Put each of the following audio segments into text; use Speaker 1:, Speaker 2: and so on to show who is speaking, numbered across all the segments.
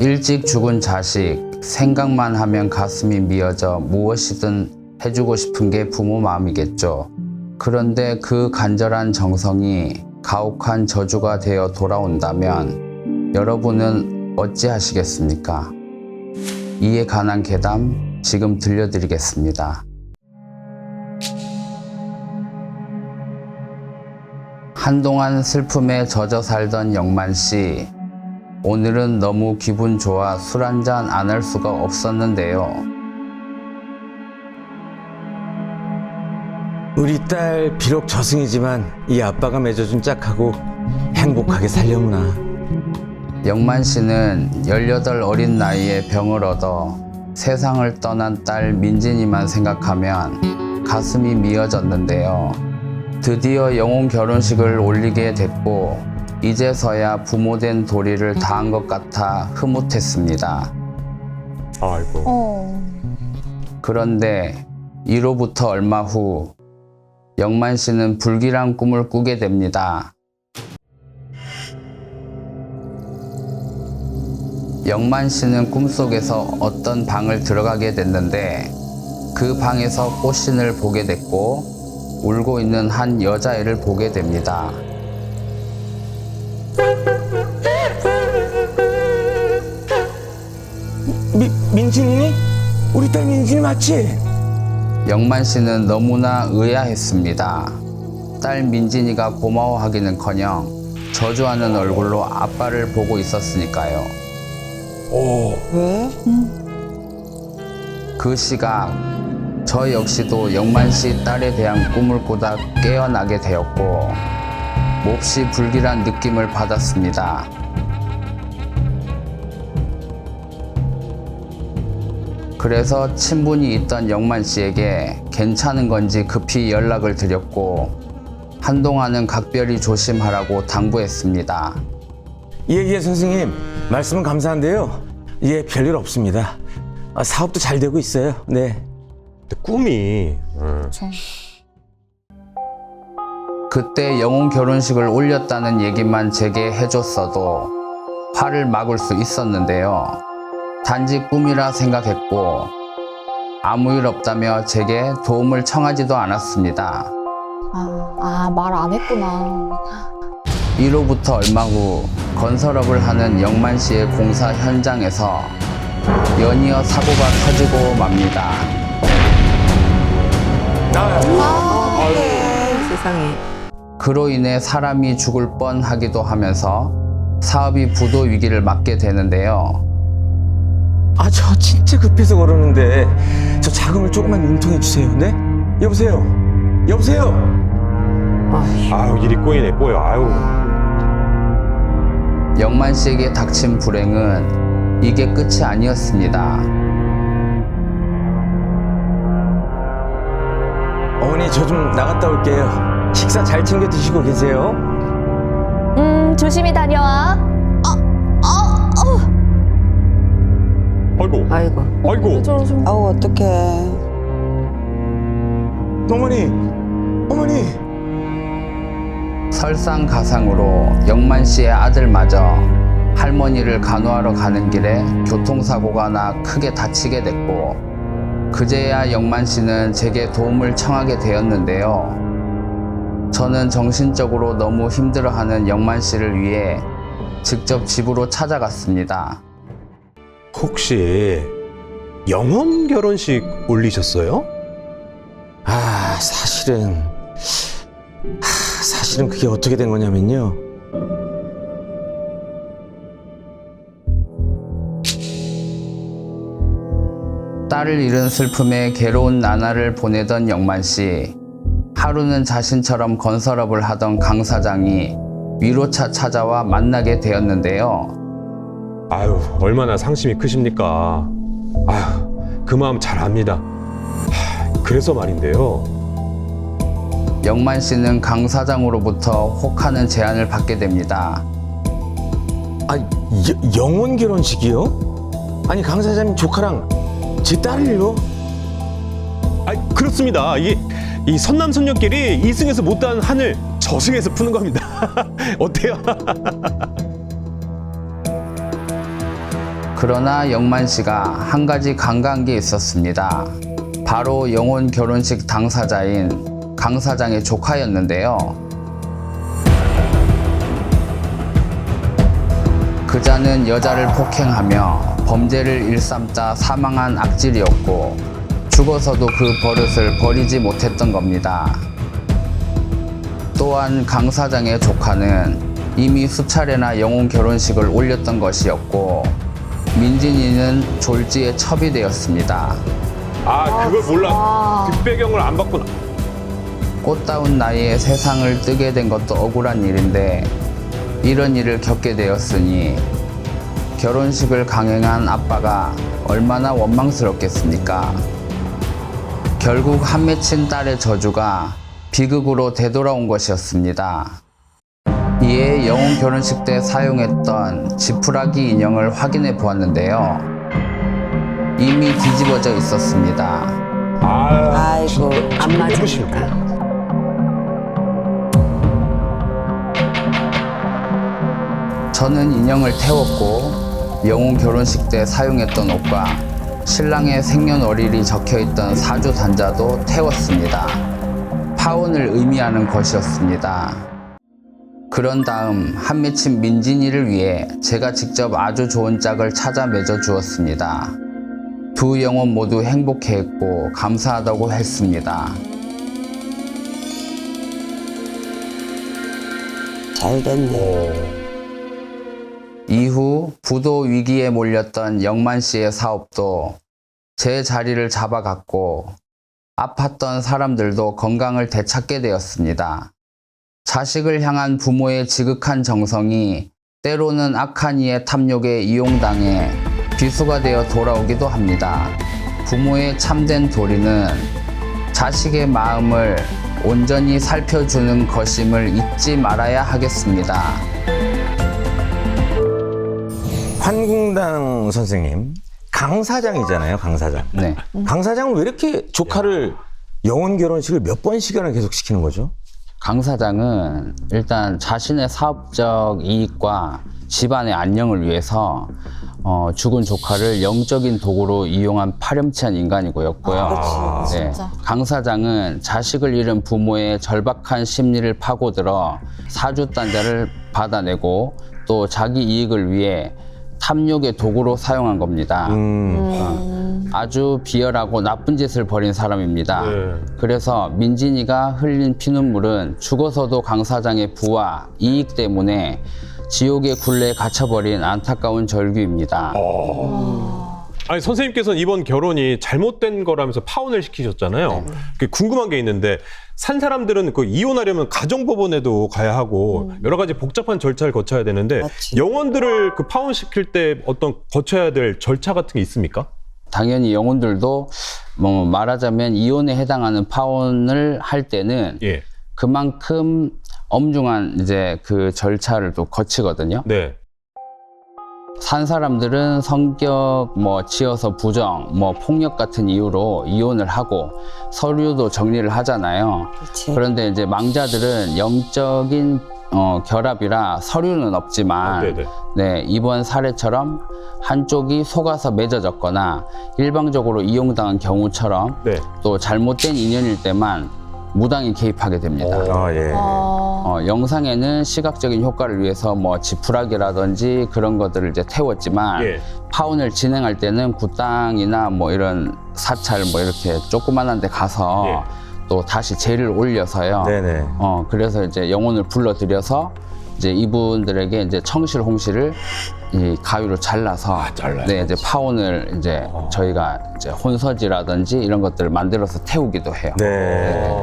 Speaker 1: 일찍 죽은 자식, 생각만 하면 가슴이 미어져 무엇이든 해주고 싶은 게 부모 마음이겠죠. 그런데 그 간절한 정성이 가혹한 저주가 되어 돌아온다면 여러분은 어찌하시겠습니까? 이에 관한 괴담 지금 들려드리겠습니다. 한동안 슬픔에 젖어 살던 영만씨, 오늘은 너무 기분 좋아 술 한잔 안 할 수가 없었는데요.
Speaker 2: 우리 딸 비록 저승이지만 이 아빠가 맺어준 짝하고 행복하게 살려무나.
Speaker 1: 영만씨는 18 어린 나이에 병을 얻어 세상을 떠난 딸 민진이만 생각하면 가슴이 미어졌는데요. 드디어 영혼 결혼식을 올리게 됐고 이제서야 부모된 도리를 다한 것 같아 흐뭇했습니다.
Speaker 3: 아이고.
Speaker 1: 그런데 이로부터 얼마 후 영만 씨는 불길한 꿈을 꾸게 됩니다. 영만 씨는 꿈속에서 어떤 방을 들어가게 됐는데 그 방에서 꽃신을 보게 됐고 울고 있는 한 여자애를 보게 됩니다.
Speaker 2: 민진이니? 우리 딸 민진이 맞지?
Speaker 1: 영만 씨는 너무나 의아했습니다. 딸 민진이가 고마워하기는커녕 저주하는 얼굴로 아빠를 보고 있었으니까요.
Speaker 4: 왜?
Speaker 1: 그 시각 저 역시도 영만 씨 딸에 대한 꿈을 꾸다 깨어나게 되었고 몹시 불길한 느낌을 받았습니다. 그래서 친분이 있던 영만 씨에게 괜찮은 건지 급히 연락을 드렸고 한동안은 각별히 조심하라고 당부했습니다.
Speaker 2: 예, 선생님. 말씀은 감사한데요. 예, 별일 없습니다. 사업도 잘 되고 있어요. 네.
Speaker 3: 근데 꿈이.
Speaker 1: 그때 영혼 결혼식을 올렸다는 얘기만 제게 해줬어도 화를 막을 수 있었는데요. 단지 꿈이라 생각했고 아무 일 없다며 제게 도움을 청하지도 않았습니다.
Speaker 5: 말 안 했구나.
Speaker 1: 이로부터 얼마 후 건설업을 하는 영만 씨의 공사 현장에서 연이어 사고가 터지고 맙니다.
Speaker 4: 세상에.
Speaker 1: 그로 인해 사람이 죽을 뻔하기도 하면서 사업이 부도 위기를 맞게 되는데요.
Speaker 2: 저 진짜 급해서 그러는데 저 자금을 조금만 융통해 주세요. 네? 여보세요?
Speaker 3: 아유, 일이 꼬이네, 꼬여. 아유.
Speaker 1: 영만 씨에게 닥친 불행은 이게 끝이 아니었습니다.
Speaker 2: 어머니, 저 좀 나갔다 올게요. 식사 잘 챙겨 드시고 계세요.
Speaker 5: 조심히 다녀와.
Speaker 3: 아이고.
Speaker 4: 아이고.
Speaker 3: 아이고.
Speaker 4: 아우, 어떡해.
Speaker 2: 어머니.
Speaker 1: 설상가상으로 영만 씨의 아들마저 할머니를 간호하러 가는 길에 교통사고가 나 크게 다치게 됐고 그제야 영만 씨는 제게 도움을 청하게 되었는데요. 저는 정신적으로 너무 힘들어하는 영만 씨를 위해 직접 집으로 찾아갔습니다.
Speaker 3: 혹시 영혼 결혼식 올리셨어요?
Speaker 2: 사실은 그게 어떻게 된 거냐면요.
Speaker 1: 딸을 잃은 슬픔에 괴로운 나날을 보내던 영만 씨. 하루는 자신처럼 건설업을 하던 강 사장이 위로차 찾아와 만나게 되었는데요.
Speaker 3: 아유, 얼마나 상심이 크십니까? 아유, 그 마음 잘 압니다. 그래서 말인데요.
Speaker 1: 영만 씨는 강 사장으로부터 혹하는 제안을 받게 됩니다.
Speaker 2: 영혼 결혼식이요? 아니, 강 사장님 조카랑 제 딸을요?
Speaker 3: 그렇습니다. 이 선남선녀끼리 이승에서 못다한 한을 저승에서 푸는 겁니다. 어때요?
Speaker 1: 그러나 영만 씨가 한 가지 간과한 게 있었습니다. 바로 영혼 결혼식 당사자인 강 사장의 조카였는데요. 그자는 여자를 폭행하며 범죄를 일삼다 사망한 악질이었고 죽어서도 그 버릇을 버리지 못했던 겁니다. 또한 강 사장의 조카는 이미 수차례나 영혼 결혼식을 올렸던 것이었고 민진이는 졸지에 첩이 되었습니다.
Speaker 3: 아, 그걸 몰라.
Speaker 5: 와.
Speaker 3: 뒷배경을 안 봤구나.
Speaker 1: 꽃다운 나이에 세상을 뜨게 된 것도 억울한 일인데 이런 일을 겪게 되었으니 결혼식을 강행한 아빠가 얼마나 원망스럽겠습니까? 결국 한 맺힌 딸의 저주가 비극으로 되돌아온 것이었습니다. 이에 영혼 결혼식 때 사용했던 지푸라기 인형을 확인해 보았는데요. 이미 뒤집어져 있었습니다.
Speaker 4: 아이고.
Speaker 6: 안 맞으니까.
Speaker 1: 저는 인형을 태웠고 영혼 결혼식 때 사용했던 옷과 신랑의 생년월일이 적혀있던 사주 단자도 태웠습니다. 파혼을 의미하는 것이었습니다. 그런 다음 한 맺힌 민진이를 위해 제가 직접 아주 좋은 짝을 찾아 맺어 주었습니다. 두 영혼 모두 행복해했고 감사하다고 했습니다.
Speaker 4: 잘 됐네.
Speaker 1: 이후 부도 위기에 몰렸던 영만 씨의 사업도 제 자리를 잡아갔고 아팠던 사람들도 건강을 되찾게 되었습니다. 자식을 향한 부모의 지극한 정성이 때로는 악한 이의 탐욕에 이용당해 비수가 되어 돌아오기도 합니다. 부모의 참된 도리는 자식의 마음을 온전히 살펴주는 것임을 잊지 말아야 하겠습니다.
Speaker 2: 환궁당 선생님, 강 사장이잖아요, 강 사장.
Speaker 1: 네.
Speaker 2: 강 사장은 왜 이렇게 조카를 영혼 결혼식을 몇 번씩이나 계속 시키는 거죠?
Speaker 1: 강 사장은 일단 자신의 사업적 이익과 집안의 안녕을 위해서 죽은 조카를 영적인 도구로 이용한 파렴치한 인간이고였고요. 네.
Speaker 5: 진짜.
Speaker 1: 강 사장은 자식을 잃은 부모의 절박한 심리를 파고들어 사주단자를 받아내고 또 자기 이익을 위해 탐욕의 도구로 사용한 겁니다. 아주 비열하고 나쁜 짓을 벌인 사람입니다.
Speaker 3: 네.
Speaker 1: 그래서 민진이가 흘린 피눈물은 죽어서도 강 사장의 부와 이익 때문에 지옥의 굴레에 갇혀버린 안타까운 절규입니다.
Speaker 3: 아니, 선생님께서는 이번 결혼이 잘못된 거라면서 파혼을 시키셨잖아요. 그 궁금한 게 있는데 산 사람들은 그 이혼하려면 가정법원에도 가야 하고 여러 가지 복잡한 절차를 거쳐야 되는데
Speaker 4: 맞지.
Speaker 3: 영혼들을 그 파혼시킬 때 어떤 거쳐야 될 절차 같은 게 있습니까?
Speaker 1: 당연히 영혼들도 뭐 말하자면 이혼에 해당하는 파혼을 할 때는
Speaker 3: 예.
Speaker 1: 그만큼 엄중한 이제 그 절차를 또 거치거든요.
Speaker 3: 네.
Speaker 1: 산 사람들은 성격 뭐 치여서 부정 뭐 폭력 같은 이유로 이혼을 하고 서류도 정리를 하잖아요.
Speaker 4: 그렇지.
Speaker 1: 그런데 이제 망자들은 영적인 결합이라 서류는 없지만
Speaker 3: 네네.
Speaker 1: 네, 이번 사례처럼 한쪽이 속아서 맺어졌거나 일방적으로 이용당한 경우처럼
Speaker 3: 네.
Speaker 1: 또 잘못된 인연일 때만 무당이 개입하게 됩니다.
Speaker 2: 아, 예.
Speaker 1: 영상에는 시각적인 효과를 위해서 뭐 지푸라기라든지 그런 것들을 이제 태웠지만
Speaker 3: 예.
Speaker 1: 파혼을 진행할 때는 굿당이나 뭐 이런 사찰 뭐 이렇게 조그만한 데 가서
Speaker 3: 예.
Speaker 1: 또 다시 재를 올려서요.
Speaker 2: 네네.
Speaker 1: 그래서 이제 영혼을 불러들여서 이제 이분들에게 이제 청실 홍실을 이 가위로 잘라서
Speaker 3: 잘라요?
Speaker 1: 네, 이제 파혼을 이제 저희가 이제 혼서지라든지 이런 것들을 만들어서 태우기도 해요.
Speaker 2: 네.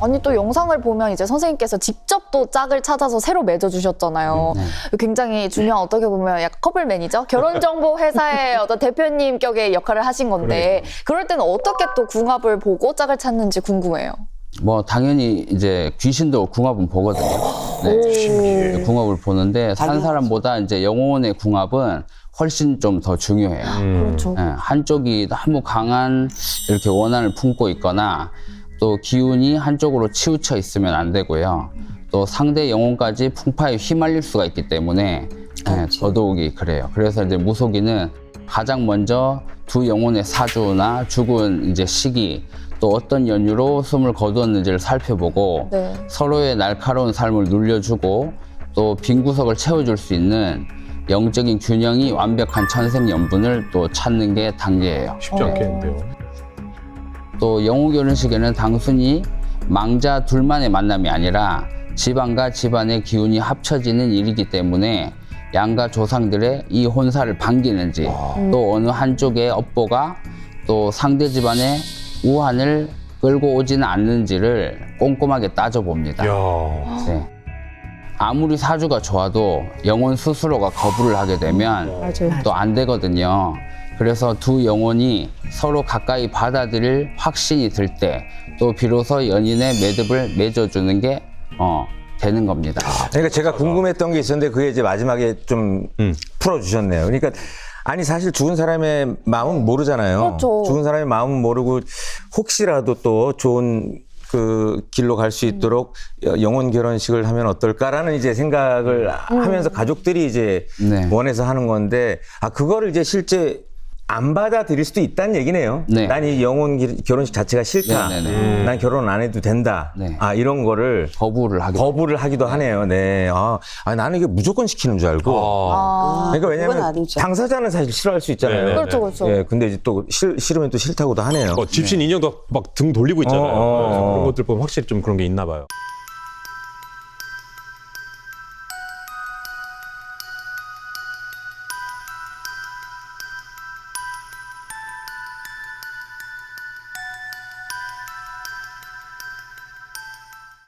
Speaker 5: 아니 또 영상을 보면 이제 선생님께서 직접 또 짝을 찾아서 새로 맺어주셨잖아요. 굉장히 중요한 어떻게 보면 약간 커플 매니저? 결혼정보 회사의 어떤 대표님 격의 역할을 하신 건데 그럴 때는 어떻게 또 궁합을 보고 짝을 찾는지 궁금해요.
Speaker 1: 뭐 당연히 이제 귀신도 궁합은 보거든요. 네. 궁합을 보는데 산 사람보다 이제 영혼의 궁합은 훨씬 좀 더 중요해요.
Speaker 5: 그렇죠.
Speaker 1: 예, 한쪽이 너무 강한 이렇게 원한을 품고 있거나 또 기운이 한쪽으로 치우쳐 있으면 안 되고요. 또 상대 영혼까지 풍파에 휘말릴 수가 있기 때문에 네, 더더욱이 그래요. 그래서 이제 무속인은 가장 먼저 두 영혼의 사주나 죽은 이제 시기 또 어떤 연유로 숨을 거두었는지를 살펴보고
Speaker 5: 네.
Speaker 1: 서로의 날카로운 삶을 눌려주고 또 빈 구석을 채워줄 수 있는 영적인 균형이 완벽한 천생연분을 또 찾는 게 단계예요.
Speaker 3: 쉽지 않겠는데요.
Speaker 1: 또 영혼 결혼식에는 단순히 망자 둘만의 만남이 아니라 집안과 집안의 기운이 합쳐지는 일이기 때문에 양가 조상들의 이 혼사를 반기는지 또 어느 한쪽의 업보가 또 상대 집안의 우환을 끌고 오지는 않는지를 꼼꼼하게 따져봅니다.
Speaker 3: 이야.
Speaker 1: 네. 아무리 사주가 좋아도 영혼 스스로가 거부를 하게 되면 또 안 되거든요. 그래서 두 영혼이 서로 가까이 받아들일 확신이 들 때 또 비로소 연인의 매듭을 맺어주는 게 되는 겁니다.
Speaker 2: 그러니까 제가 궁금했던 게 있었는데 그게 이제 마지막에 좀 풀어주셨네요. 그러니까 아니 사실 죽은 사람의 마음은 모르잖아요.
Speaker 5: 그렇죠.
Speaker 2: 죽은 사람의 마음은 모르고 혹시라도 또 좋은 그 길로 갈 수 있도록 영혼 결혼식을 하면 어떨까라는 이제 생각을 하면서 가족들이 이제
Speaker 1: 네.
Speaker 2: 원해서 하는 건데 그거를 이제 실제 안 받아들일 수도 있다는 얘기네요.
Speaker 1: 네.
Speaker 2: 난 이 영혼 결혼식 자체가 싫다.
Speaker 1: 네네네.
Speaker 2: 난 결혼 안 해도 된다.
Speaker 1: 네.
Speaker 2: 이런 거를 거부를 하기도 하네요. 네. 나는 이게 무조건 시키는 줄 알고. 그러니까
Speaker 4: 그건
Speaker 2: 왜냐면
Speaker 4: 아니죠.
Speaker 2: 당사자는 사실 싫어할 수 있잖아요.
Speaker 3: 네네.
Speaker 5: 그렇죠, 그렇죠.
Speaker 2: 예, 근데 이제 또 싫으면 또 싫다고도 하네요.
Speaker 3: 집신 인형도 막 등 돌리고 있잖아요.
Speaker 2: 어.
Speaker 3: 그래서 그런 것들 보면 확실히 좀 그런 게 있나 봐요.